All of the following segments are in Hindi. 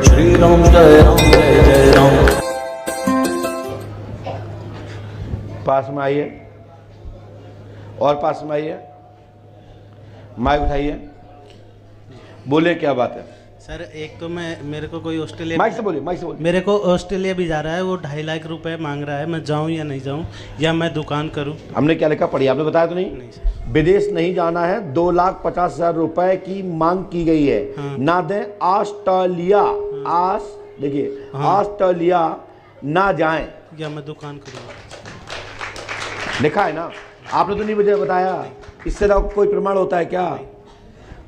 श्री राम जय राम। पास में आइए और पास में आइए, माइक उठाइए, बोले क्या बात है। सर एक तो मेरे को कोई ऑस्ट्रेलिया, माइक से बोलिए, माइक से बोलिए। मेरे को ऑस्ट्रेलिया भी जा रहा है, वो 2.5 लाख रुपए मांग रहा है। मैं जाऊं या नहीं जाऊं, या मैं दुकान करूं? हमने क्या लिखा पढ़िए, आपने बताया तो नहीं? नहीं सर। विदेश नहीं जाना है, 2,50,000 रुपए की मांग की गई है। हाँ। ना दें ऑस्ट्रेलिया, देखिए ऑस्ट्रेलिया ना जाएं, या मैं दुकान करूँ? लिखा है ना, आपने तो नहीं मुझे बताया। इससे बड़ा कोई प्रमाण होता है क्या?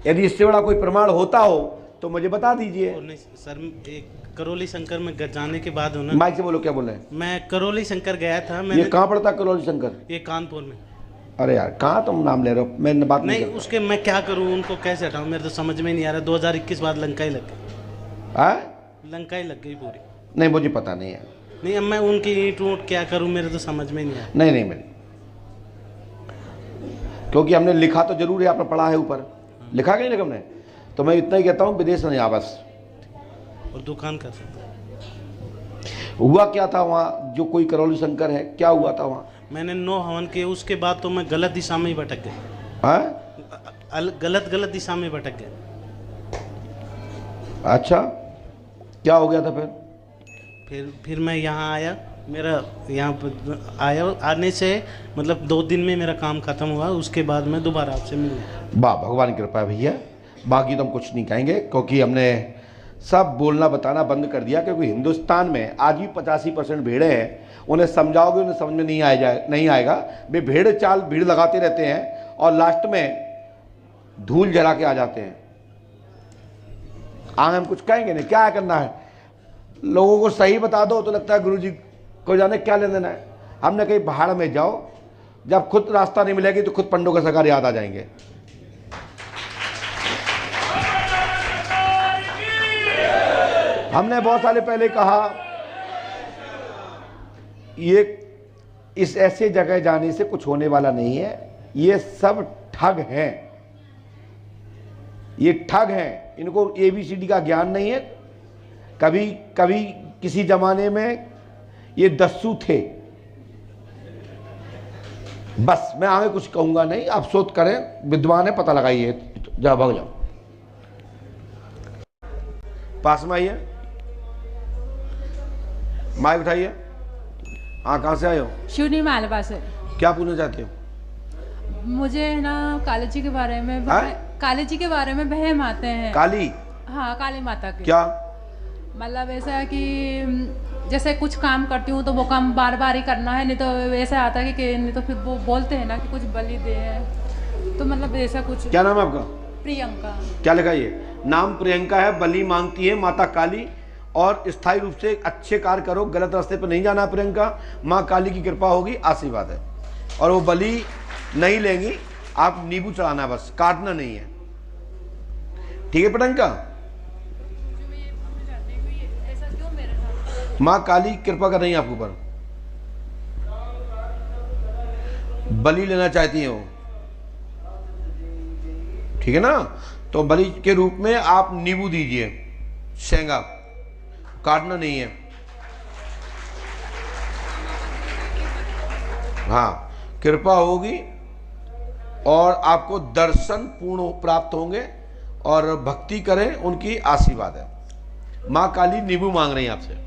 यदि इससे बड़ा कोई प्रमाण होता हो तो मुझे बता दीजिए। नहीं सर, एक करौली शंकर में जाने के बाद हो ना। माइक से बोलो, क्या बोल रहे हैं? मैं करौली शंकर गया था। ये कहाँ पड़ता है करौली शंकर? ये कानपुर में। अरे यार, कहाँ तुम नाम ले रहे हो? मैं बात नहीं नहीं, उसके मैं क्या करूं, उनको कैसे हटाऊं, मेरे तो समझ में नहीं आ रहा। 2021 बाद लंका ही लग गई, लंका ही लग गई पूरी। नहीं, मुझे पता नहीं है। नहीं, अब मैं उनकी ईंट ऊँट क्या करूं, मेरे तो समझ में नहीं आ रहा। नहीं नहीं, मैंने, क्योंकि हमने लिखा तो जरूर है, आपने पढ़ा है ऊपर, लिखा कि नहीं लिखा हमने? तो मैं इतना ही कहता हूँ, विदेश नहीं आ बस। और दुकान कर सकता। हुआ क्या था वहाँ? जो कोई करौली शंकर है, क्या हुआ था वहाँ? मैंने 9 हवन किए, उसके बाद तो मैं गलत दिशा में ही भटक गया। हाँ, गलत दिशा में भटक गया। अच्छा, क्या हो गया था फिर मैं यहाँ आया। मेरा यहाँ पर आने से मतलब 2 दिन में मेरा काम खत्म हुआ। उसके बाद मैं दोबारा आपसे मिलूँ। वाह, भगवान की कृपा है भैया। बाकी तो हम कुछ नहीं कहेंगे, क्योंकि हमने सब बोलना बताना बंद कर दिया। क्योंकि हिंदुस्तान में आज भी 85% भेड़े हैं। उन्हें समझाओगे, उन्हें समझ में नहीं आएगा। वे भेड़ चाल भीड़ लगाते रहते हैं और लास्ट में धूल जला के आ जाते हैं। आगे हम कुछ कहेंगे नहीं, क्या करना है? लोगों को सही बता दो तो लगता है गुरुजी को जाने क्या लेना देना है। हमने कहीं पहाड़ में जाओ, जब खुद रास्ता नहीं मिलेगी तो खुद पंडों का सरकार याद आ जाएंगे। हमने बहुत साल पहले कहा, ये इस ऐसे जगह जाने से कुछ होने वाला नहीं है। ये सब ठग हैं, ये ठग हैं। इनको ABCD का ज्ञान नहीं है। कभी किसी जमाने में ये दस्यु थे। बस मैं आगे कुछ कहूंगा नहीं, आप शोध करें, विद्वान है, पता लगाइए। जाओ, भाग जाओ, पास में आइए, माइक उठाइए। हाँ, कहाँ से आए हो? शिवनी मालवा से। क्या पूछना चाहते हो? मुझे ना काली जी के बारे में काली जी के बारे में वहम आते हैं। काली? हाँ, काली माता के। क्या मतलब ऐसा है कि जैसे कुछ काम करती हूँ तो वो काम बार बार ही करना है, नहीं तो ऐसा आता है कि नहीं तो फिर वो बोलते हैं ना कि कुछ बलि दे है, तो मतलब ऐसा कुछ। क्या नाम है आपका? प्रियंका। क्या लिखा? ये नाम प्रियंका है। बलि मांगती है माता काली, और स्थायी रूप से अच्छे कार्य करो, गलत रास्ते पर नहीं जाना प्रियंका। माँ काली की कृपा होगी, आशीर्वाद है। और वो बलि नहीं लेंगी, आप नींबू चढ़ाना, बस काटना नहीं है। ठीक है प्रियंका? माँ काली कृपा कर रही है आपके ऊपर। बलि लेना चाहती हैं वो, ठीक है ना? तो बलि के रूप में आप नींबू दीजिए, शेंगा, काटना नहीं है। हाँ, कृपा होगी और आपको दर्शन पूर्ण प्राप्त होंगे, और भक्ति करें, उनकी आशीर्वाद है। माँ काली नींबू मांग रही हैं आपसे,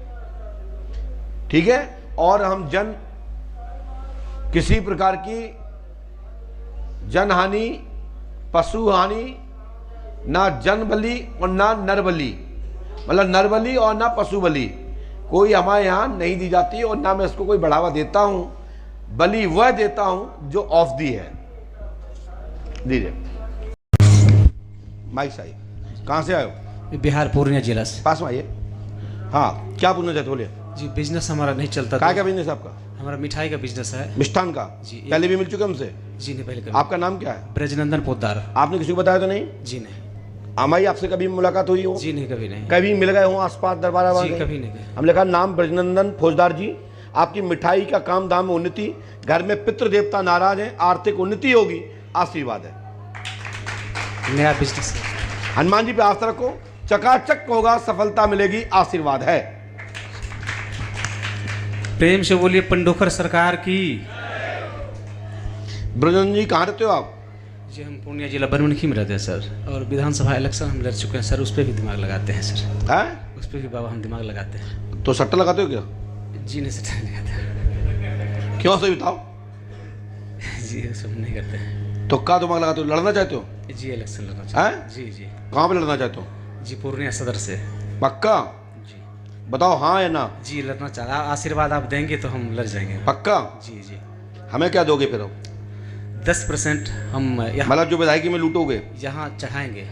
ठीक है? और हम किसी प्रकार की जन हानि, पशु हानि, ना जन बलि और ना नर बलि, मतलब नर बलि और ना पशु बलि, कोई हमारे यहाँ नहीं दी जाती, और ना मैं इसको कोई बढ़ावा देता हूँ। बलि वह देता हूँ जो ऑफ दी है। दीजिए माइक साई। कहाँ से आए हो? बिहार पूर्णिया जिला से। पास में आइए। हाँ, क्या पूछना चाहते? बोलिए। जी, बिजनेस हमारा नहीं चलता। क्या बिजनेस आपका? हमारा मिठाई का बिजनेस है। मिष्ठान का? जी। पहले भी मिल चुके हमसे? जी नहीं, पहले आपका नाम क्या है? ब्रजनंदन पोद्दार। आपने किसी को बताया तो नहीं? जी नहीं। हमारी आपसे कभी मुलाकात हुई हो? जी नहीं, कभी नहीं। कभी मिल गए हो आसपास दरबार? जी, कभी नहीं गए। हम लिखा नाम ब्रजनंदन फौजदार जी। आपकी मिठाई का काम धाम में उन्नति, घर में पितृ देवता नाराज हैं, आर्थिक उन्नति होगी, आशीर्वाद है। नया बिजनेस है। हनुमान जी पे आस्था रखो, चकाचक होगा, सफलता मिलेगी, आशीर्वाद है। प्रेम से बोलिए पंडोखर सरकार की। ब्रजन जी कहाँ रहते हो आप? जी हम पूर्णिया जिला बनमनखी में रहते हैं सर, और विधानसभा इलेक्शन हम लड़ चुके हैं सर, उस पर भी दिमाग लगाते हैं सर। हैं? उस पर भी बाबा हम दिमाग लगाते हैं। तो सट्टा लगाते हो क्या? जी नहीं सट्टा नहीं लगाते। क्यों से बताओ? जी ये सब नहीं करते हैं। तो क्या दिमाग लगाते हो? लड़ना चाहते हो? जी इलेक्शन लड़ना चाहते हैं। जी जी। कहाँ पे लड़ना चाहते हो? जी पूर्णिया सदर से। पक्का? जी बताओ हाँ या ना। जी लड़ना चाहते, आशीर्वाद आप देंगे तो हम लड़ जाएंगे। पक्का? जी जी। हमें क्या दोगे फिर? 10% हम यहाँ मतलब जो विधायकी में लूटोगे यहाँ चढ़ाएंगे।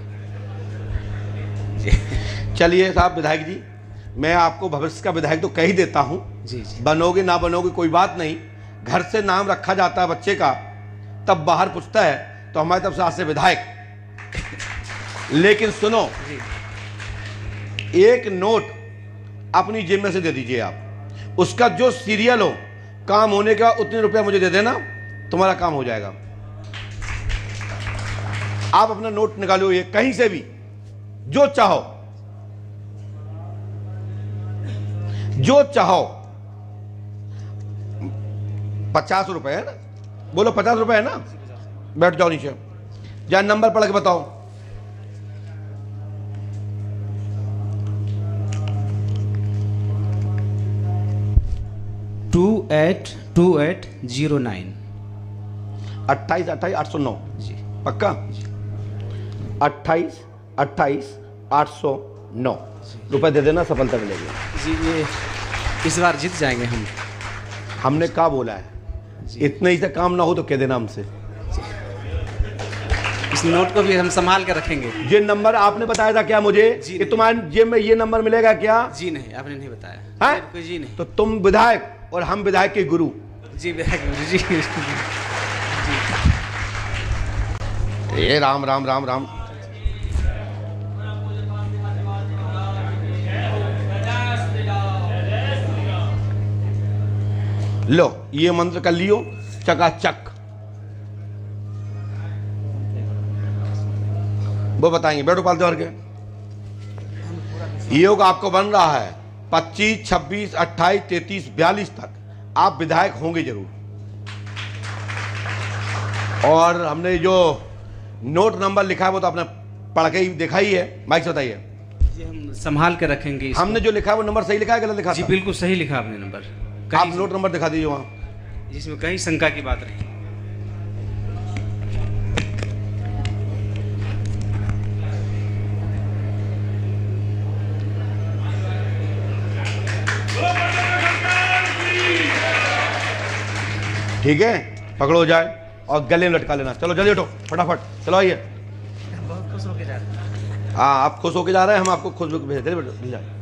चलिए साहब विधायक जी, मैं आपको भविष्य का विधायक तो कह ही देता हूँ। जी जी। बनोगे ना बनोगे कोई बात नहीं, घर से नाम रखा जाता है बच्चे का, तब बाहर पूछता है तो हमारी तरफ से आज से विधायक। लेकिन सुनो, एक नोट अपनी जेब में से दे दीजिए आप, उसका जो सीरियल हो, काम होने का उतने रुपया मुझे दे देना, तुम्हारा काम हो जाएगा। आप अपना नोट निकालो, ये कहीं से भी जो चाहो, जो चाहो। 50 रुपए है ना? बोलो 50 रुपए है ना? बैठ जाओ नीचे, जरा नंबर पढ़ के बताओ। टू 282809। 28-28-809 जी पक्का? 28-28-809 रुपए दे देना, सफलता मिलेगी। जी ये इस बार जीत जाएंगे हम। हमने क्या बोला है? इतने ही से काम ना हो तो कह देना हमसे। इस नोट को भी हम संभाल कर रखेंगे। ये नंबर आपने बताया था क्या मुझे कि तुम्हारे जेब में ये नंबर मिलेगा क्या? जी नहीं, आपने नहीं बताया है? जी नहीं। तो तुम विधायक और हम विधायक के गुरु। जी विधायक जी। ये राम राम राम राम। लो ये मंत्र कर लियो, चकाचक। वो बताएंगे, बैठो पालते और के। योग आपको बन रहा है 25, 26, 28, 33, 42 तक आप विधायक होंगे जरूर। और हमने जो नोट नंबर लिखा है वो तो आपने पढ़ के ही देखा ही है। माइक से बताइए। जी हम संभाल के रखेंगे इसको। हमने जो लिखा है वो नंबर सही लिखा है गलत लिखा? जी बिल्कुल सही लिखा आपने नंबर। आप नोट नंबर दिखा दीजिए वहां, जिसमें कहीं शंका की बात नहीं। ठीक है? पकड़ो जाए और गले में लटका लेना। चलो जल्दी उठो फटाफट, चलो आइए। बहुत खुश होके जा रहे हैं। हाँ आप खुश होके जा रहे हैं, हम आपको खुश होकर भेज जाए।